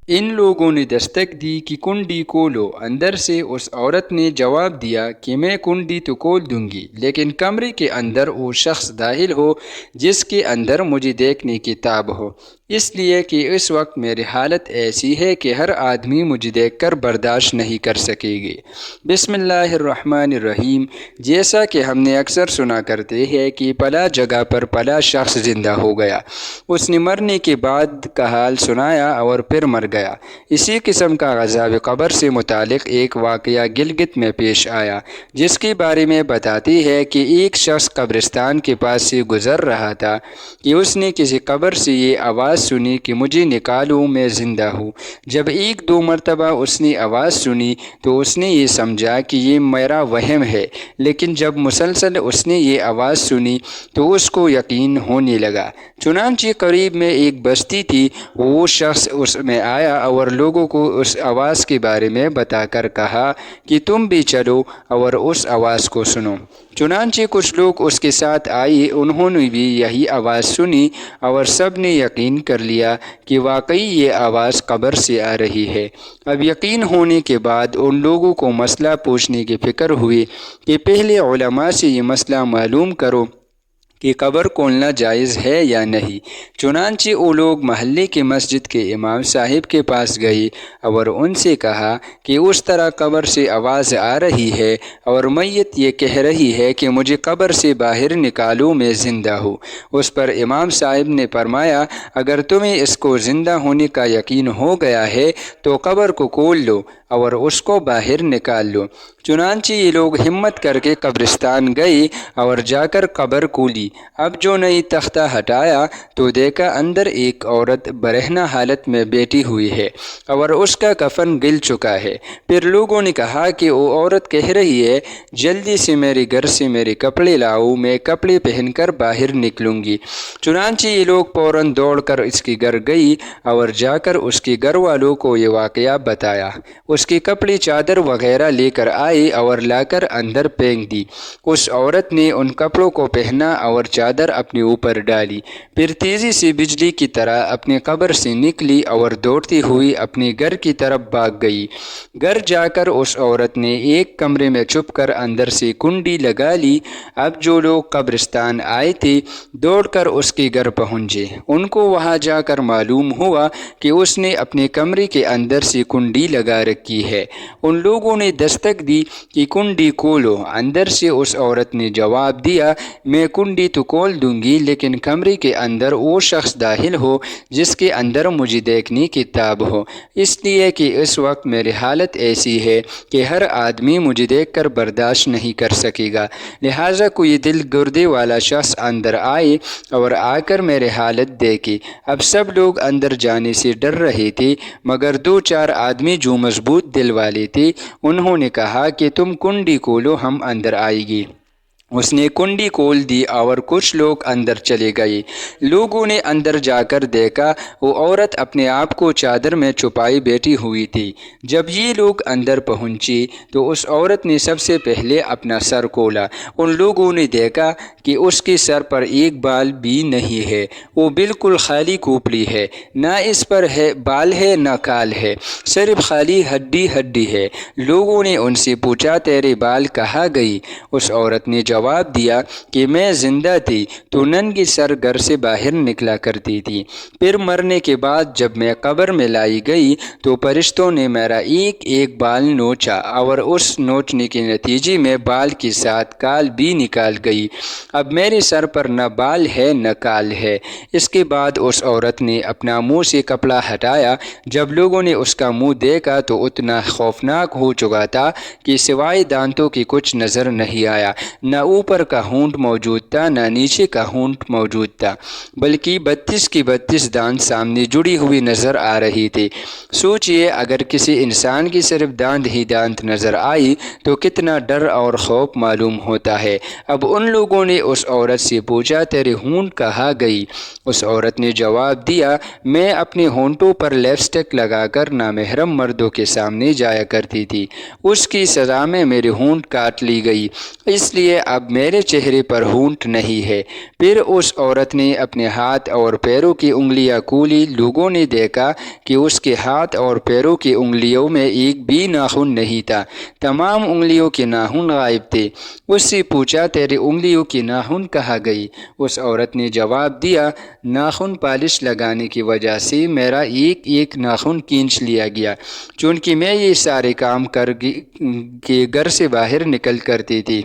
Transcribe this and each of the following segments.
ان لوگوں نے دستک دی کہ کنڈی کھولو۔ اندر سے اس عورت نے جواب دیا کہ میں کنڈی تو کھول دوں گی، لیکن کمرے کے اندر وہ شخص داخل ہو جس کے اندر مجھے دیکھنے کی تاب ہو، اس لیے کہ اس وقت میری حالت ایسی ہے کہ ہر آدمی مجھے دیکھ کر برداشت نہیں کر سکے گی۔ بسم اللہ الرحمن الرحیم۔ جیسا کہ ہم نے اکثر سنا کرتے ہیں کہ پلا جگہ پر پلا شخص زندہ ہو گیا، اس نے مرنے کے بعد کا حال سنایا اور پھر مر گیا۔ اسی قسم کا عذاب قبر سے متعلق ایک واقعہ گلگت میں پیش آیا، جس کے بارے میں بتاتی ہے کہ ایک شخص قبرستان کے پاس سے گزر رہا تھا کہ اس نے کسی قبر سے یہ آواز سنی کہ مجھے نکالو، میں زندہ ہوں۔ جب ایک دو مرتبہ اس نے آواز سنی تو اس نے یہ سمجھا کہ یہ میرا وہم ہے، لیکن جب مسلسل اس نے یہ آواز سنی تو اس کو یقین ہونے لگا۔ چنانچہ قریب میں ایک بستی تھی، وہ شخص اس میں آیا اور لوگوں کو اس آواز کے بارے میں بتا کر کہا کہ تم بھی چلو اور اس آواز کو سنو۔ چنانچہ کچھ لوگ اس کے ساتھ آئے، انہوں نے بھی یہی آواز سنی اور سب نے یقین کر لیا کہ واقعی یہ آواز قبر سے آ رہی ہے۔ اب یقین ہونے کے بعد ان لوگوں کو مسئلہ پوچھنے کی فکر ہوئی کہ پہلے علماء سے یہ مسئلہ معلوم کرو کہ قبر کھولنا جائز ہے یا نہیں۔ چنانچہ وہ لوگ محلے کے مسجد کے امام صاحب کے پاس گئے اور ان سے کہا کہ اس طرح قبر سے آواز آ رہی ہے اور میت یہ کہہ رہی ہے کہ مجھے قبر سے باہر نکالو، میں زندہ ہوں۔ اس پر امام صاحب نے فرمایا، اگر تمہیں اس کو زندہ ہونے کا یقین ہو گیا ہے تو قبر کو کھول لو اور اس کو باہر نکال لو۔ چنانچہ یہ لوگ ہمت کر کے قبرستان گئے اور جا کر قبر کھولی۔ اب جو نئی تختہ ہٹایا تو دیکھا اندر ایک عورت برہنہ حالت میں بیٹھی ہوئی ہے اور اس کا کفن گل چکا ہے۔ پھر لوگوں نے کہا کہ وہ عورت کہہ رہی ہے، جلدی سے میرے گھر سے میرے کپڑے لاؤ، میں کپڑے پہن کر باہر نکلوں گی۔ چنانچہ یہ لوگ فوراً دوڑ کر اس کے گھر گئی اور جا کر اس کے گھر والوں کو یہ واقعہ بتایا۔ اس کے کپڑے چادر وغیرہ لے کر آئے اور لا کر اندر پھینک دی۔ اس عورت نے ان کپڑوں کو پہنا اور چادر اپنے اوپر ڈالی، پھر تیزی سے بجلی کی طرح اپنی قبر سے نکلی اور دوڑتی ہوئی اپنے گھر کی طرف بھاگ گئی۔ گھر جا کر اس عورت نے ایک کمرے میں چھپ کر اندر سے کنڈی لگا لی۔ اب جو لوگ قبرستان آئے تھے دوڑ کر اس کے گھر پہنچے۔ ان کو وہاں جا کر معلوم ہوا کہ اس نے اپنے کمرے کے اندر سے کنڈی لگا رکھی ہے۔ ان لوگوں نے دستک دی کہ کنڈی کھولو۔ اندر سے اس عورت نے جواب دیا، میں کنڈی تو کھول دوں گی، لیکن کمرے کے اندر وہ شخص داخل ہو جس کے اندر مجھے دیکھنے کی تاب ہو، اس لیے کہ اس وقت میری حالت ایسی ہے کہ ہر آدمی مجھے دیکھ کر برداشت نہیں کر سکے گا، لہٰذا کوئی دل گردے والا شخص اندر آئے اور آ کر میری حالت دیکھے۔ اب سب لوگ اندر جانے سے ڈر رہے تھے، مگر دو چار آدمی جو مضبوط دل والے تھے انہوں نے کہا کہ تم کنڈی کھولو، ہم اندر آئیں گے۔ اس نے کنڈی کھول دی اور کچھ لوگ اندر چلے گئے۔ لوگوں نے اندر جا کر دیکھا وہ عورت اپنے آپ کو چادر میں چھپائے بیٹھی ہوئی تھی۔ جب یہ لوگ اندر پہنچے تو اس عورت نے سب سے پہلے اپنا سر کھولا۔ ان لوگوں نے دیکھا کہ اس کے سر پر ایک بال بھی نہیں ہے، وہ بالکل خالی کھوپڑی ہے، نہ اس پر بال ہے نہ کال ہے، صرف خالی ہڈی ہڈی ہے۔ لوگوں نے ان سے پوچھا، تیرے بال کہاں گئی؟ اس عورت نے جواب دیا کہ میں زندہ تھی تو ننگی سر گھر سے باہر نکلا کرتی تھی، پھر مرنے کے بعد جب میں قبر میں لائی گئی تو فرشتوں نے میرا ایک ایک بال نوچا اور اس نوچنے کے نتیجے میں بال کے ساتھ کال بھی نکال گئی۔ اب میرے سر پر نہ بال ہے نہ کال ہے۔ اس کے بعد اس عورت نے اپنا منہ سے کپڑا ہٹایا۔ جب لوگوں نے اس کا منہ دیکھا تو اتنا خوفناک ہو چکا تھا کہ سوائے دانتوں کے کچھ نظر نہیں آیا، نہ اوپر کا ہونٹ موجود تھا نہ نیچے کا ہونٹ موجود تھا، بلکہ 32 کے 32 دانت سامنے جڑی ہوئی نظر آ رہی تھی۔ سوچئے اگر کسی انسان کی صرف دانت ہی دانت نظر آئی تو کتنا ڈر اور خوف معلوم ہوتا ہے۔ اب ان لوگوں نے اس عورت سے پوچھا، تیرے ہونٹ کہاں گئی؟ اس عورت نے جواب دیا، میں اپنے ہونٹوں پر لپسٹک لگا کر نامحرم مردوں کے سامنے جایا کرتی تھی، اس کی سزا میں میرے ہونٹ کاٹ لی گئی، اس لیے اب اب میرے چہرے پر ہونٹ نہیں ہے۔ پھر اس عورت نے اپنے ہاتھ اور پیروں کی انگلیاں کھولی۔ لوگوں نے دیکھا کہ اس کے ہاتھ اور پیروں کی انگلیوں میں ایک بھی ناخن نہیں تھا، تمام انگلیوں کے ناخن غائب تھے۔ اس سے پوچھا، تیری انگلیوں کی ناخن کہاں گئی؟ اس عورت نے جواب دیا، ناخن پالش لگانے کی وجہ سے میرا ایک ایک ناخن کھینچ لیا گیا، چونکہ میں یہ سارے کام کر کے گھر سے باہر نکل کرتی تھی۔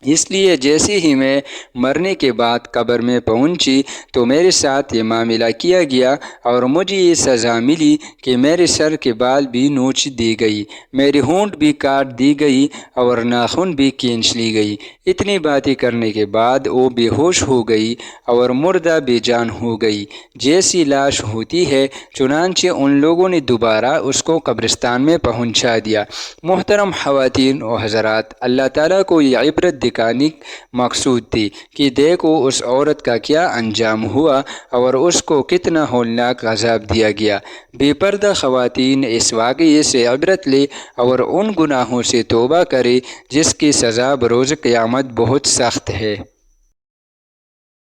اس لیے جیسے ہی میں مرنے کے بعد قبر میں پہنچی تو میرے ساتھ یہ معاملہ کیا گیا اور مجھے یہ سزا ملی کہ میرے سر کے بال بھی نوچ دی گئی، میری ہونٹ بھی کاٹ دی گئی اور ناخن بھی کھینچ لی گئی۔ اتنی باتیں کرنے کے بعد وہ بے ہوش ہو گئی اور مردہ بے جان ہو گئی، جیسی لاش ہوتی ہے۔ چنانچہ ان لوگوں نے دوبارہ اس کو قبرستان میں پہنچا دیا۔ محترم خواتین و حضرات، اللہ تعالیٰ کو یہ عبرت دکھانے مقصود تھی کہ دیکھو اس عورت کا کیا انجام ہوا اور اس کو کتنا ہولناک عذاب دیا گیا۔ بے پردہ خواتین اس واقعے سے عبرت لے اور ان گناہوں سے توبہ کرے جس کی سزا بروز قیامت بہت سخت ہے۔